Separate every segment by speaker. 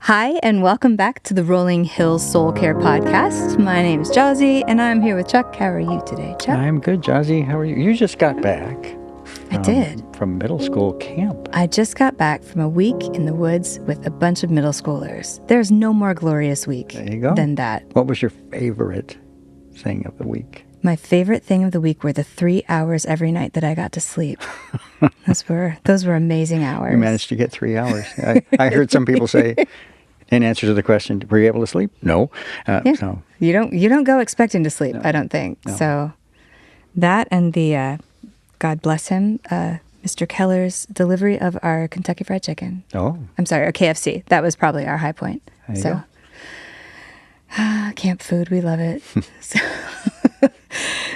Speaker 1: Hi, and welcome back to the Rolling Hills Soul Care Podcast. My name is Jazzy, and I'm here with Chuck. How are you today, Chuck?
Speaker 2: I'm good, Jazzy. How are you? You just got back.
Speaker 1: I did.
Speaker 2: From middle school camp.
Speaker 1: I just got back from a week in the woods with a bunch of middle schoolers. There's no more glorious week than that.
Speaker 2: What was your favorite thing of the week?
Speaker 1: My favorite thing of the week were the 3 hours every night that I got to sleep. Those were amazing hours.
Speaker 2: You managed to get 3 hours. I heard some people say, in answer to the question, were you able to sleep? No. So
Speaker 1: you don't go expecting to sleep,
Speaker 2: No.
Speaker 1: I don't think.
Speaker 2: No.
Speaker 1: So that and the God bless him, Mr. Keller's delivery of our Kentucky Fried Chicken.
Speaker 2: Oh.
Speaker 1: I'm sorry, our KFC. That was probably our high point.
Speaker 2: There you
Speaker 1: So
Speaker 2: go.
Speaker 1: camp food, we love it.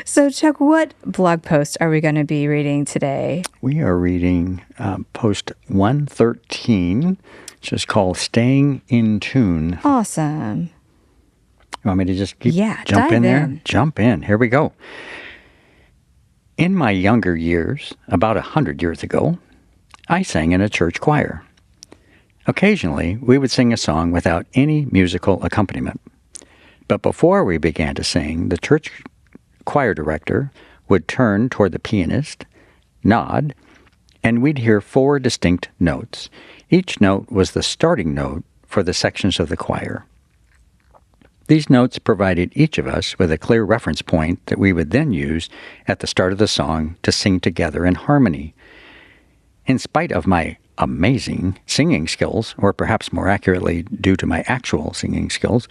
Speaker 1: So Chuck, what blog post are we going to be reading today?
Speaker 2: We are reading post 113, which is called Staying in Tune.
Speaker 1: Awesome.
Speaker 2: You want me to just jump
Speaker 1: dive
Speaker 2: in there?
Speaker 1: in.
Speaker 2: Jump in. Here we go. In my younger years, about 100 years ago, I sang in a church choir. Occasionally, we would sing a song without any musical accompaniment. But before we began to sing, the church choir director would turn toward the pianist, nod, and we'd hear 4 distinct notes. Each note was the starting note for the sections of the choir. These notes provided each of us with a clear reference point that we would then use at the start of the song to sing together in harmony. In spite of my amazing singing skills, or perhaps more accurately due to my actual singing skills,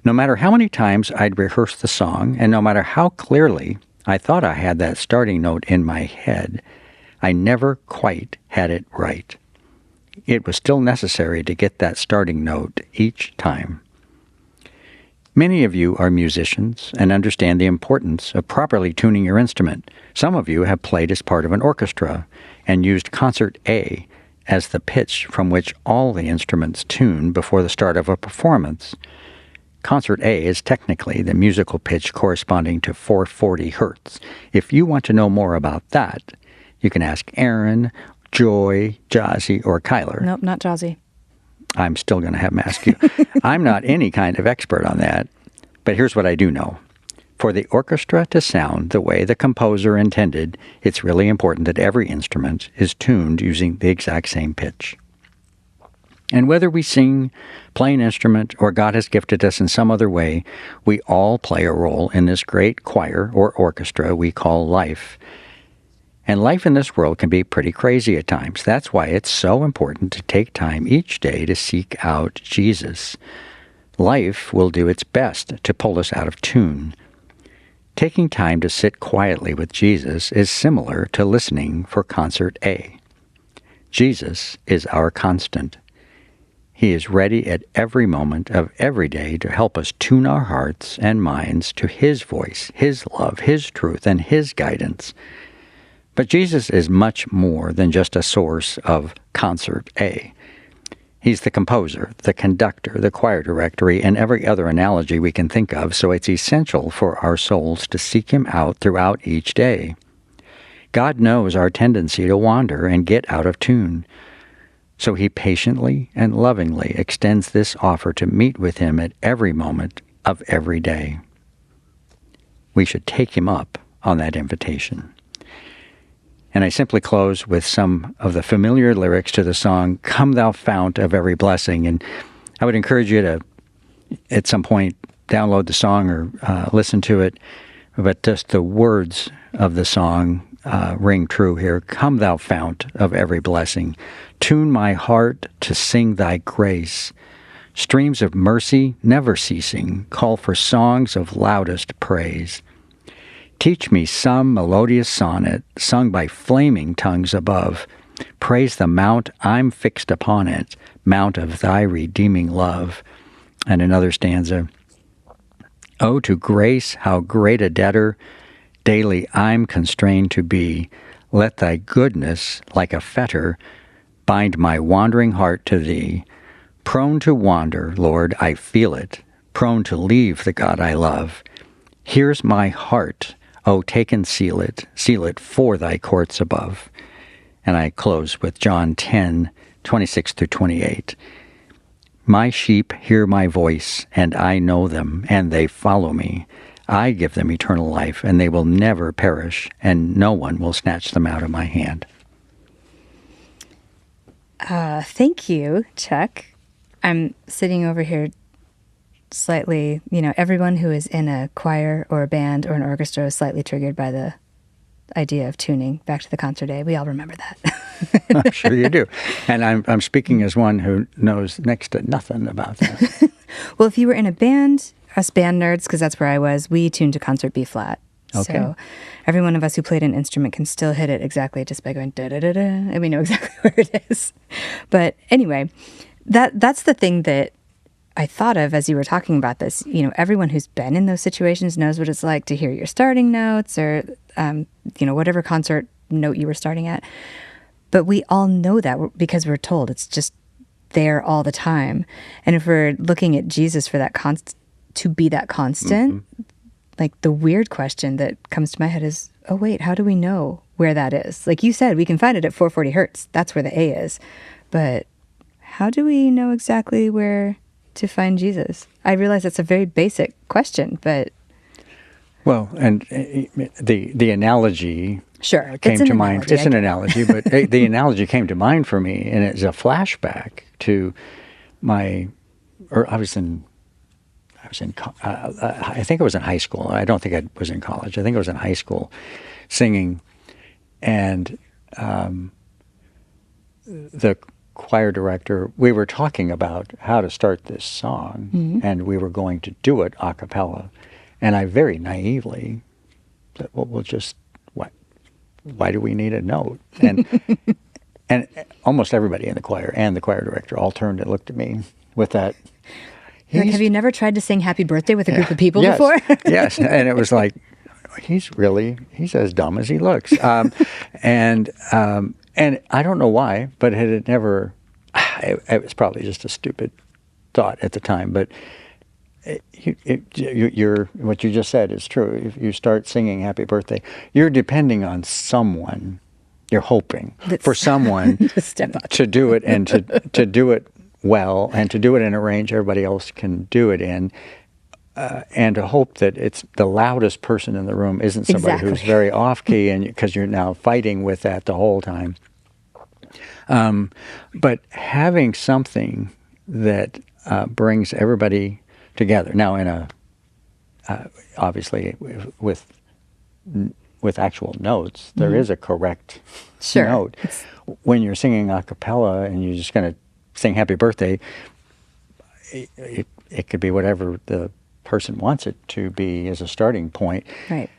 Speaker 2: no matter how many times I'd rehearsed the song, and no matter how clearly I thought I had that starting note in my head, I never quite had it right. It was still necessary to get that starting note each time. Many of you are musicians and understand the importance of properly tuning your instrument. Some of you have played as part of an orchestra and used concert A as the pitch from which all the instruments tune before the start of a performance. Concert A is technically the musical pitch corresponding to 440 hertz. If you want to know more about that, you can ask Aaron, Joy, Jazzy, or Kyler.
Speaker 1: Nope, not Jazzy.
Speaker 2: I'm still going to have him ask you. I'm not any kind of expert on that, but here's what I do know. For the orchestra to sound the way the composer intended, it's really important that every instrument is tuned using the exact same pitch. And whether we sing, play an instrument, or God has gifted us in some other way, we all play a role in this great choir or orchestra we call life. And life in this world can be pretty crazy at times. That's why it's so important to take time each day to seek out Jesus. Life will do its best to pull us out of tune. Taking time to sit quietly with Jesus is similar to listening for concert A. Jesus is our constant. He is ready at every moment of every day to help us tune our hearts and minds to His voice, His love, His truth, and His guidance. But Jesus is much more than just a source of concert A. He's the composer, the conductor, the choir director, and every other analogy we can think of, so it's essential for our souls to seek Him out throughout each day. God knows our tendency to wander and get out of tune. So He patiently and lovingly extends this offer to meet with Him at every moment of every day. We should take Him up on that invitation. And I simply close with some of the familiar lyrics to the song, Come Thou Fount of Every Blessing. And I would encourage you to, at some point, download the song or listen to it. But just the words of the song ring true here. Come Thou Fount of Every Blessing. Tune my heart to sing Thy grace. Streams of mercy never ceasing call for songs of loudest praise. Teach me some melodious sonnet sung by flaming tongues above. Praise the mount I'm fixed upon it, mount of Thy redeeming love. And another stanza. Oh, to grace how great a debtor daily I'm constrained to be. Let Thy goodness, like a fetter, bind my wandering heart to Thee. Prone to wander, Lord, I feel it, prone to leave the God I love. Here's my heart, oh, take and seal it for Thy courts above. And I close with John 10:26 through 28. My sheep hear my voice, and I know them, and they follow me. I give them eternal life, and they will never perish, and no one will snatch them out of my hand.
Speaker 1: Thank you, Chuck. I'm sitting over here slightly, everyone who is in a choir or a band or an orchestra is slightly triggered by the idea of tuning back to the concert day. We all remember that.
Speaker 2: I'm sure you do. And I'm speaking as one who knows next to nothing about that.
Speaker 1: Well, if you were in a band, us band nerds, because that's where I was, we tuned to concert B flat.
Speaker 2: Okay.
Speaker 1: So every one of us who played an instrument can still hit it exactly just by going da-da-da-da, and we know exactly where it is. But anyway, that's the thing that I thought of as you were talking about this. Everyone who's been in those situations knows what it's like to hear your starting notes or, whatever concert note you were starting at. But we all know that because we're told it's just there all the time. And if we're looking at Jesus for that to be that constant, like the weird question that comes to my head is, oh, wait, how do we know where that is? Like you said, we can find it at 440 hertz. That's where the A is. But how do we know exactly where to find Jesus? I realize that's a very basic question, but...
Speaker 2: Well, and the analogy
Speaker 1: sure,
Speaker 2: came to mind. It's an analogy, but the analogy came to mind for me, and it's a flashback to I think I was in high school. I don't think I was in college. I think I was in high school singing, and the choir director, we were talking about how to start this song, and we were going to do it a cappella. And I very naively said, well, we'll just, why do we need a note? And and almost everybody in the choir and the choir director all turned and looked at me with that.
Speaker 1: Like, have you never tried to sing Happy Birthday with a group of people
Speaker 2: yes,
Speaker 1: before?
Speaker 2: Yes, and it was like, he's as dumb as he looks. And I don't know why, but it never, it was probably just a stupid thought at the time, but what you just said is true. If you start singing Happy Birthday, you're depending on someone. You're hoping for someone
Speaker 1: to step up
Speaker 2: to do it and to do it well and to do it in a range everybody else can do it in, and to hope that it's the loudest person in the room isn't somebody who's very off key, and because you're now fighting with that the whole time. But having something that brings everybody together. Now, in obviously with actual notes, there is a correct note. When you're singing a cappella and you're just going to sing Happy Birthday, it could be whatever the person wants it to be as a starting point.
Speaker 1: Right.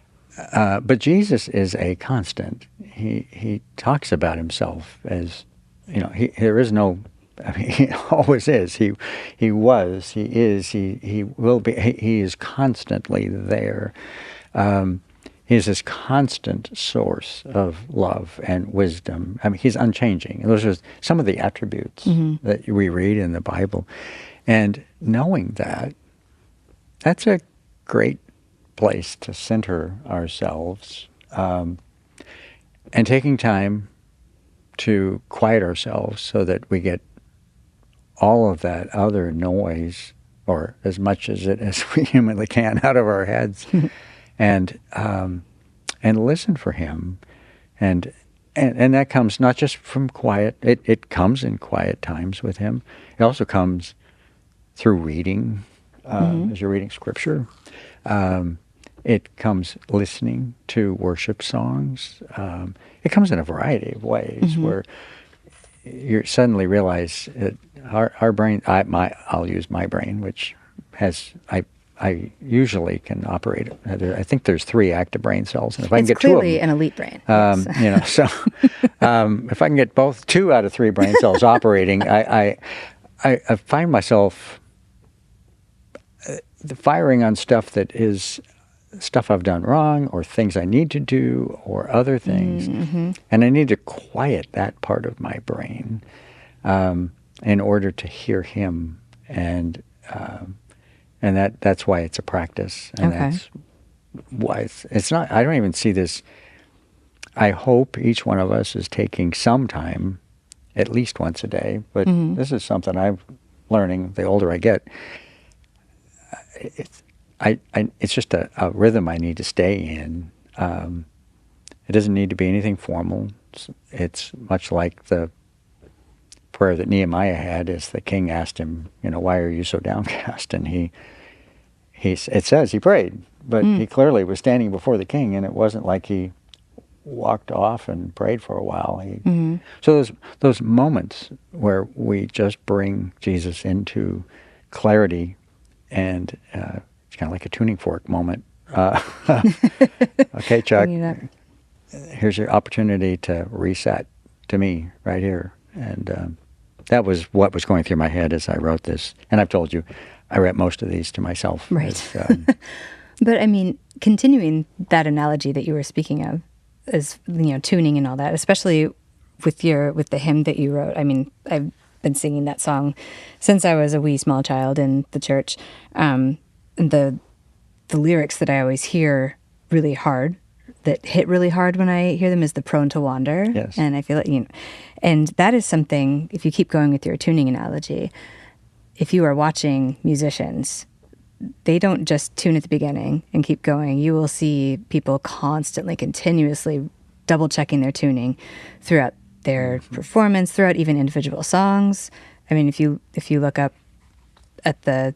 Speaker 2: But Jesus is a constant. He talks about himself as, there is no. I mean, he always is. He was. He is. He will be. He is constantly there. He is this constant source of love and wisdom. I mean, he's unchanging. Those are some of the attributes that we read in the Bible, and knowing that, that's a great place to center ourselves, and taking time to quiet ourselves so that we get all of that other noise, or as much as we humanly can, out of our heads, and listen for him, and that comes not just from quiet. It comes in quiet times with him. It also comes through reading, as you're reading scripture. It comes listening to worship songs. It comes in a variety of ways where you suddenly realize that our brain. I'll use my brain, which has I usually can operate. I think there's 3 active brain cells, and if I can get 2 of them,
Speaker 1: clearly an elite brain.
Speaker 2: So if I can get 2 out of 3 brain cells operating, I find myself firing on stuff that is stuff I've done wrong, or things I need to do, or other things, and I need to quiet that part of my brain in order to hear him, and that's why it's a practice, and that's why it's not. I don't even see this. I hope each one of us is taking some time, at least once a day. But this is something I've learning the older I get. It's just a rhythm I need to stay in. It doesn't need to be anything formal. It's much like the prayer that Nehemiah had as the king asked him, why are you so downcast? And it says he prayed, but he clearly was standing before the king, and it wasn't like he walked off and prayed for a while. So those moments where we just bring Jesus into clarity, and it's kind of like a tuning fork moment. Okay, Chuck, here's your opportunity to reset to me right here. And that was what was going through my head as I wrote this. And I've told you, I write most of these to myself.
Speaker 1: Right. But I mean, continuing that analogy that you were speaking of, as tuning and all that, especially with the hymn that you wrote. I mean, I've been singing that song since I was a wee small child in the church. And the lyrics that I always hear really hard, that hit really hard when I hear them, is the prone to wander.
Speaker 2: Yes.
Speaker 1: And I feel like, and that is something, if you keep going with your tuning analogy, if you are watching musicians, they don't just tune at the beginning and keep going. You will see people constantly, continuously double checking their tuning throughout their performance, throughout even individual songs. I mean, if you look up at the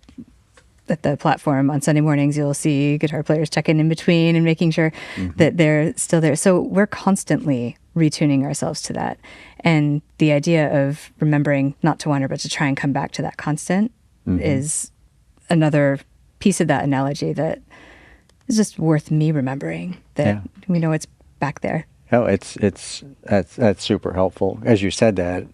Speaker 1: platform on Sunday mornings, you'll see guitar players checking in between and making sure that they're still there. So we're constantly retuning ourselves to that. And the idea of remembering not to wander, but to try and come back to that constant is another piece of that analogy that is just worth me remembering, that we know it's back there.
Speaker 2: Oh, that's super helpful. As you said that,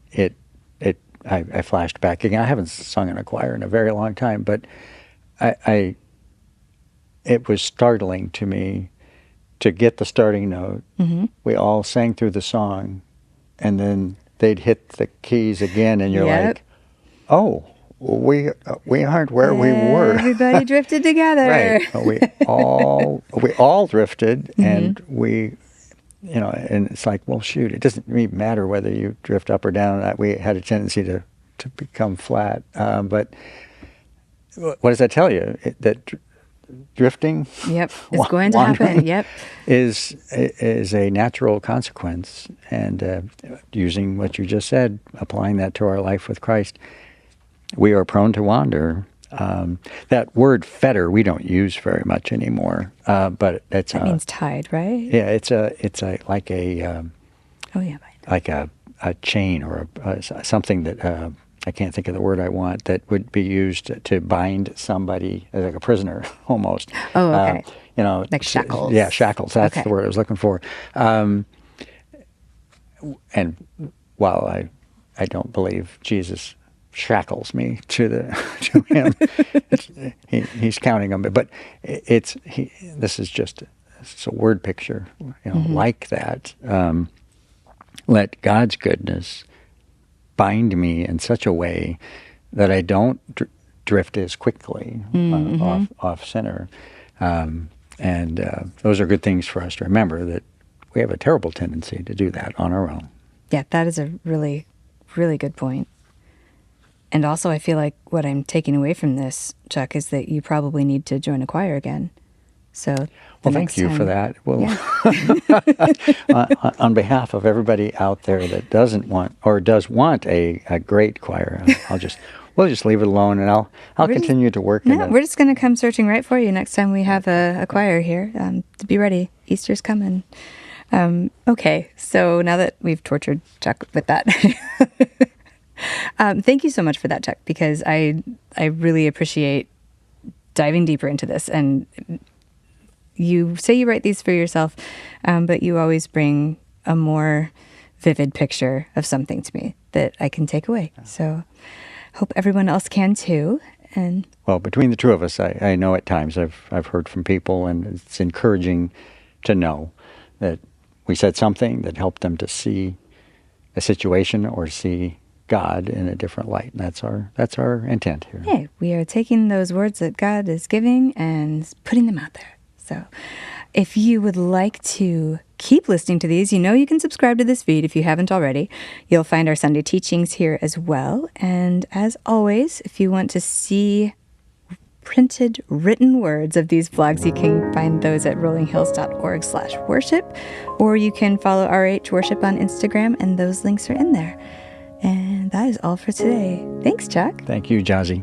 Speaker 2: I flashed back again. I haven't sung in a choir in a very long time, but it was startling to me to get the starting note. We all sang through the song, and then they'd hit the keys again, and you're like, oh, we aren't where we were.
Speaker 1: Everybody drifted together.
Speaker 2: Right. We all drifted, and and it's like, well, shoot, it doesn't even matter whether you drift up or down. We had a tendency to become flat. But what does that tell you? That drifting,
Speaker 1: it's going to happen.
Speaker 2: is a natural consequence. And using what you just said, applying that to our life with Christ, we are prone to wander. That word fetter we don't use very much anymore, but that
Speaker 1: means tied, right?
Speaker 2: Yeah, it's like a chain or something that I can't think of the word I want, that would be used to bind somebody like a prisoner almost.
Speaker 1: Oh, okay.
Speaker 2: Like
Speaker 1: shackles.
Speaker 2: Yeah, shackles. That's the word I was looking for. And while I don't believe Jesus shackles me to him, he's counting them. But this is just it's a word picture, like that. Let God's goodness bind me in such a way that I don't drift as quickly off center. And those are good things for us to remember, that we have a terrible tendency to do that on our own.
Speaker 1: Yeah, that is a really, really good point. And also, I feel like what I'm taking away from this, Chuck, is that you probably need to join a choir again. So,
Speaker 2: well, thank you for that. Well, on behalf of everybody out there that doesn't want or does want a great choir, we'll just leave it alone, and I'll continue to work.
Speaker 1: We're just going to come searching right for you next time we have a choir here. To be ready, Easter's coming. Okay, so now that we've tortured Chuck with that. Thank you so much for that, Chuck, because I really appreciate diving deeper into this. And you say you write these for yourself, but you always bring a more vivid picture of something to me that I can take away. So hope everyone else can too. And
Speaker 2: well, between the two of us, I know at times I've heard from people, and it's encouraging to know that we said something that helped them to see a situation or see God in a different light. And that's our intent here.
Speaker 1: Yeah, we are taking those words that God is giving and putting them out there. So If you would like to keep listening to these, you know you can subscribe to this feed if you haven't already. You'll find our Sunday teachings here as well. And as always, if you want to see printed written words of these vlogs, you can find those at rollinghills.org/worship, or you can follow RH Worship on Instagram, and those links are in there. And that is all for today. Thanks, Chuck.
Speaker 2: Thank you, Jazzy.